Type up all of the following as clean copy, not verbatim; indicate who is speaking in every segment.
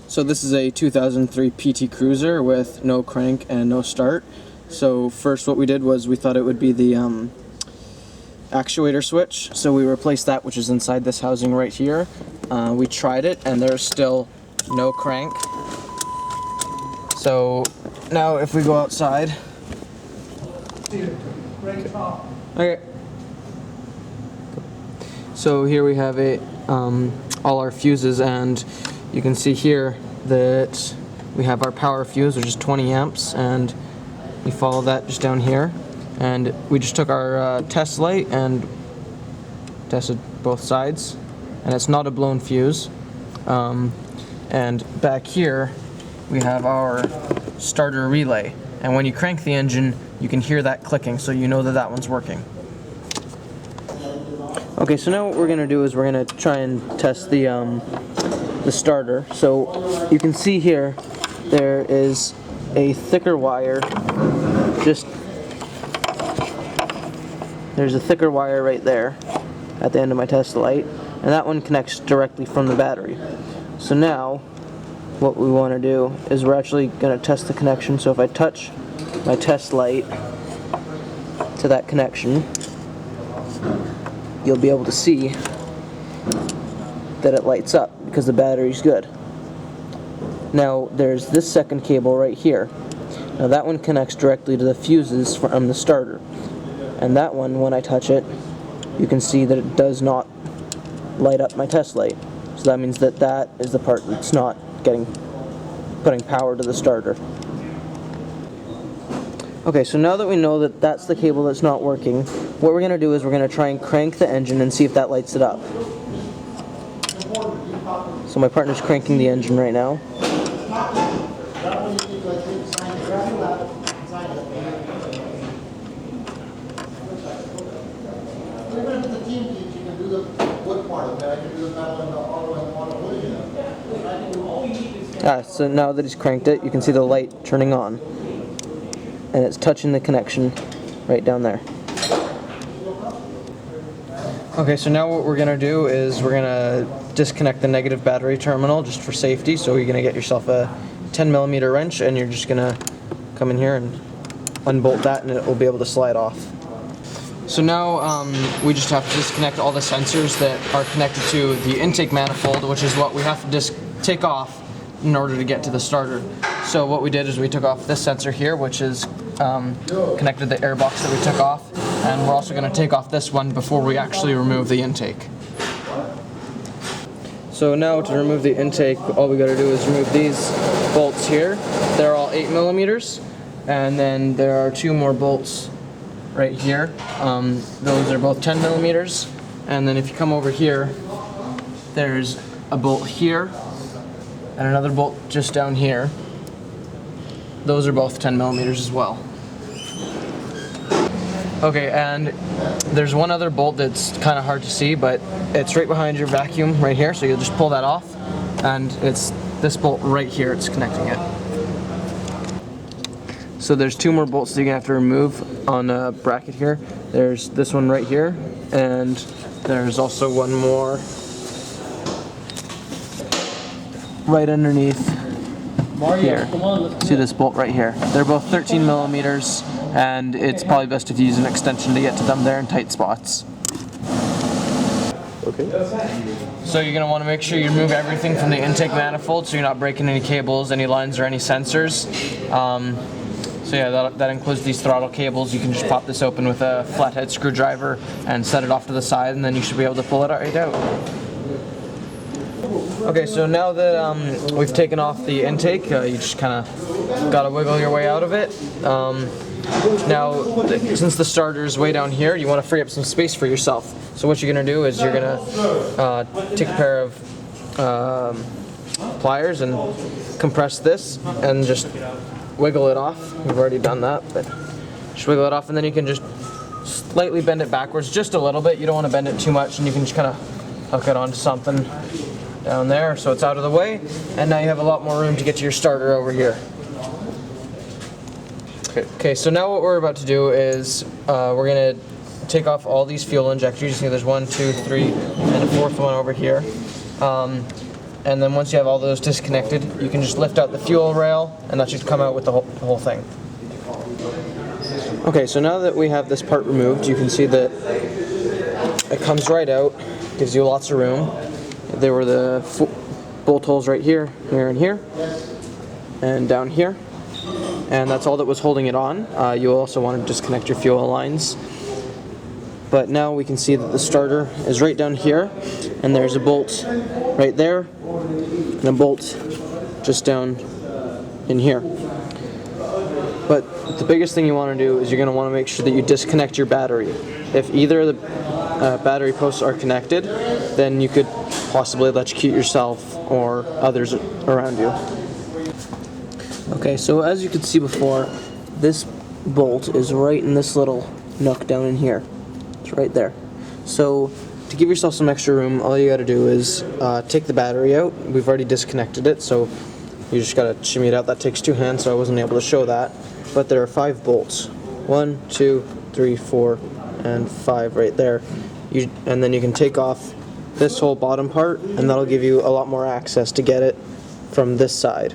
Speaker 1: So this is a 2003 PT Cruiser with no crank and no start. So first what we did was we thought it would be the actuator switch. So we replaced that, which is inside this housing right here. We tried it and there's still no crank. So now if we go outside. Okay. So here we have it, all our fuses, and you can see here that we have our power fuse, which is 20 amps, and we follow that just down here. And we just took our test light and tested both sides, and it's not a blown fuse. And back here we have our starter relay, and when you crank the engine you can hear that clicking, so you know that that one's working. Okay, so now what we're going to do is we're going to try and test the starter. So you can see here there is a thicker wire, there's a thicker wire right there at the end of my test light, and that one connects directly from the battery. So now what we want to do is we're actually going to test the connection. So if I touch my test light to that connection, you'll be able to see that it lights up because the battery's good. Now there's this second cable right here. Now that one connects directly to the fuses from the starter, and that one, when I touch it, you can see that it does not light up my test light. So that means that that is the part that's not putting power to the starter. Okay, so now that we know that that's the cable that's not working, what we're going to do is we're going to try and crank the engine and see if that lights it up. So my partner's cranking the engine right now. So now that he's cranked it, you can see the light turning on, and it's touching the connection right down there. Okay, so now what we're going to do is we're going to disconnect the negative battery terminal just for safety. So you're going to get yourself a 10mm wrench, and you're just going to come in here and unbolt that, and it will be able to slide off. So now we just have to disconnect all the sensors that are connected to the intake manifold, which is what we have to just take off in order to get to the starter. So what we did is we took off this sensor here, which is connected to the air box that we took off, and we're also going to take off this one before we actually remove the intake. So now to remove the intake, all we got to do is remove these bolts here. They're all 8mm, and then there are two more bolts right here. Those are both 10mm, and then if you come over here, there's a bolt here and another bolt just down here. Those are both 10mm as well. Okay, and there's one other bolt that's kind of hard to see, but it's right behind your vacuum right here, so you'll just pull that off, and it's this bolt right here, it's connecting it. So there's two more bolts that you're going to have to remove on a bracket here. There's this one right here, and there's also one more right underneath here. See this bolt right here? They're both 13mm, and it's probably best if you use an extension to get to them. They're in tight spots. Okay. So you're going to want to make sure you remove everything from the intake manifold so you're not breaking any cables, any lines, or any sensors. So yeah, that includes these throttle cables. You can just pop this open with a flathead screwdriver and set it off to the side, and then you should be able to pull it right out. Okay, so now that we've taken off the intake, you just kind of got to wiggle your way out of it. Now, since the starter is way down here, you want to free up some space for yourself. So what you're going to do is you're going to take a pair of pliers and compress this and just wiggle it off. We've already done that, but just wiggle it off, and then you can just slightly bend it backwards, just a little bit. You don't want to bend it too much, and you can just kind of hook it onto something down there so it's out of the way, and now you have a lot more room to get to your starter over here. Okay, so now what we're about to do is we're going to take off all these fuel injectors. You see there's 1, 2, 3, and a fourth one over here. and then once you have all those disconnected, you can just lift out the fuel rail, and that should come out with the whole thing. Okay, so now that we have this part removed, you can see that it comes right out, gives you lots of room. There were the bolt holes right here, here, and here, and down here, and that's all that was holding it on. You also want to disconnect your fuel lines. But now we can see that the starter is right down here, and there's a bolt right there, and a bolt just down in here. But the biggest thing you want to do is you're going to want to make sure that you disconnect your battery. If either of the battery posts are connected, then you could possibly electrocute yourself or others around you. Okay, so as you could see before, this bolt is right in this little nook down in here. It's right there. So to give yourself some extra room, all you got to do is take the battery out. We've already disconnected it, so you just got to shimmy it out. That takes 2 hands, so I wasn't able to show that. But there are 5 bolts. 1, 2, 3, 4, and 5 right there. And then you can take off this whole bottom part, and that'll give you a lot more access to get it from this side.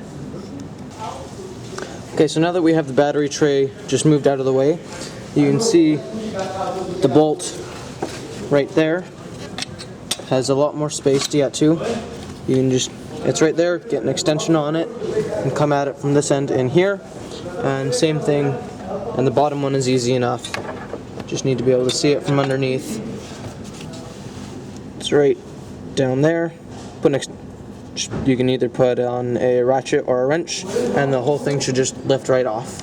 Speaker 1: Okay, so now that we have the battery tray just moved out of the way, you can see the bolt right there has a lot more space to get to. You can just, it's right there, get an extension on it, and come at it from this end in here. And same thing, and the bottom one is easy enough. Just need to be able to see it from underneath. It's right down there. You can either put on a ratchet or a wrench, and the whole thing should just lift right off.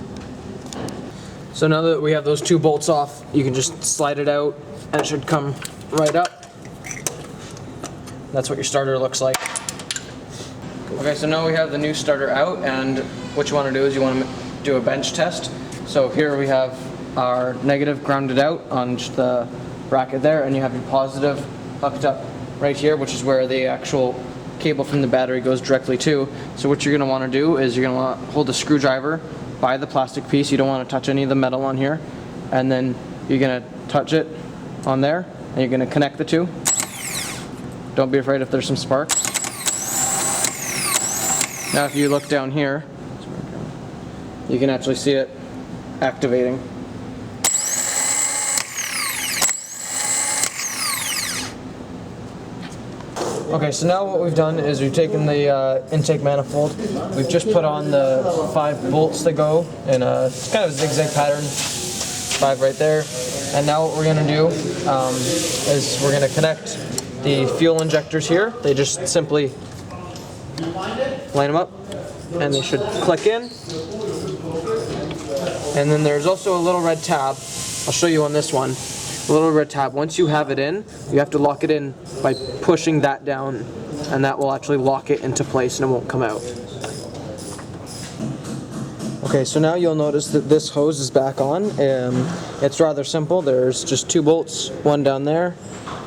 Speaker 1: So now that we have those 2 bolts off, you can just slide it out, and it should come right up. That's what your starter looks like. Okay, so now we have the new starter out, and what you want to do is you want to do a bench test. So here we have our negative grounded out on the bracket there, and you have your positive hooked up right here, which is where the actual cable from the battery goes directly to. So what you're going to want to do is you're going to want to hold a screwdriver by the plastic piece. You don't want to touch any of the metal on here, and then you're going to touch it on there, and you're going to connect the 2. Don't be afraid if there's some sparks. Now if you look down here, you can actually see it activating. Okay, so now what we've done is we've taken the intake manifold, we've just put on the 5 bolts that go in a kind of a zigzag pattern, 5 right there, and now what we're going to do is we're going to connect the fuel injectors here. They just simply line them up, and they should click in. And then there's also a little red tab. I'll show you on this one. A little red tab. Once you have it in, you have to lock it in by pushing that down, and that will actually lock it into place and it won't come out. Okay, so now you'll notice that this hose is back on. It's rather simple. There's just 2 bolts, one down there,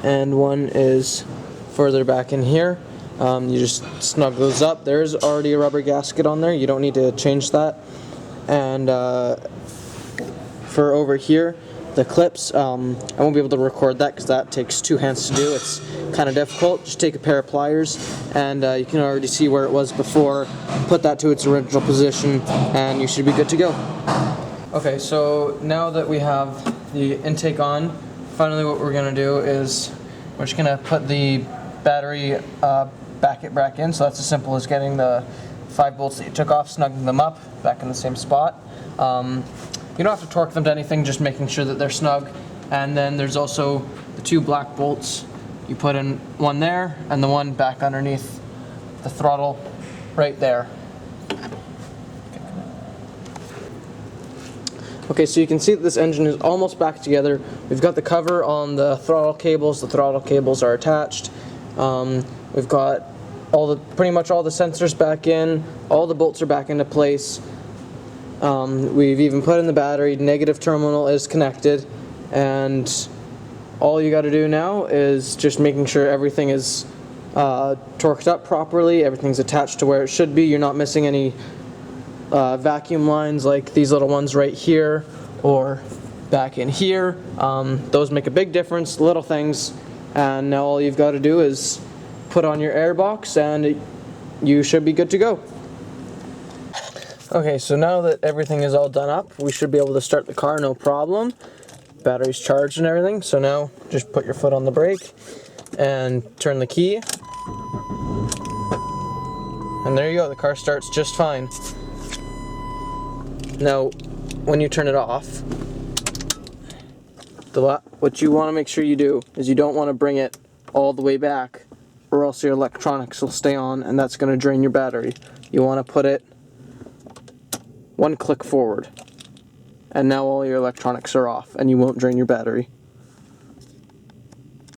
Speaker 1: and one is further back in here. You just snug those up. There's already a rubber gasket on there. You don't need to change that. And for over here, the clips, I won't be able to record that because that takes 2 hands to do. It's kind of difficult. Just take a pair of pliers, and you can already see where it was before. Put that to its original position, and you should be good to go. Okay, so now that we have the intake on, finally what we're going to do is we're just going to put the battery back in. So that's as simple as getting the 5 bolts that you took off, snugging them up back in the same spot. You don't have to torque them to anything, just making sure that they're snug. And then there's also the 2 black bolts. You put in one there and the one back underneath the throttle right there. Okay, so you can see that this engine is almost back together. We've got the cover on the throttle cables. The throttle cables are attached. We've got pretty much all the sensors back in. All the bolts are back into place. We've even put in the battery. Negative terminal is connected, and all you got to do now is just making sure everything is torqued up properly. Everything's attached to where it should be. You're not missing any vacuum lines like these little ones right here or back in here. Those make a big difference, little things, and now all you've got to do is put on your air box and you should be good to go. Okay, so now that everything is all done up, we should be able to start the car, no problem. Battery's charged and everything, so now just put your foot on the brake and turn the key. And there you go, the car starts just fine. Now, when you turn it off, what you want to make sure you do is you don't want to bring it all the way back, or else your electronics will stay on and that's going to drain your battery. You want to put it one click forward, and now all your electronics are off and you won't drain your battery.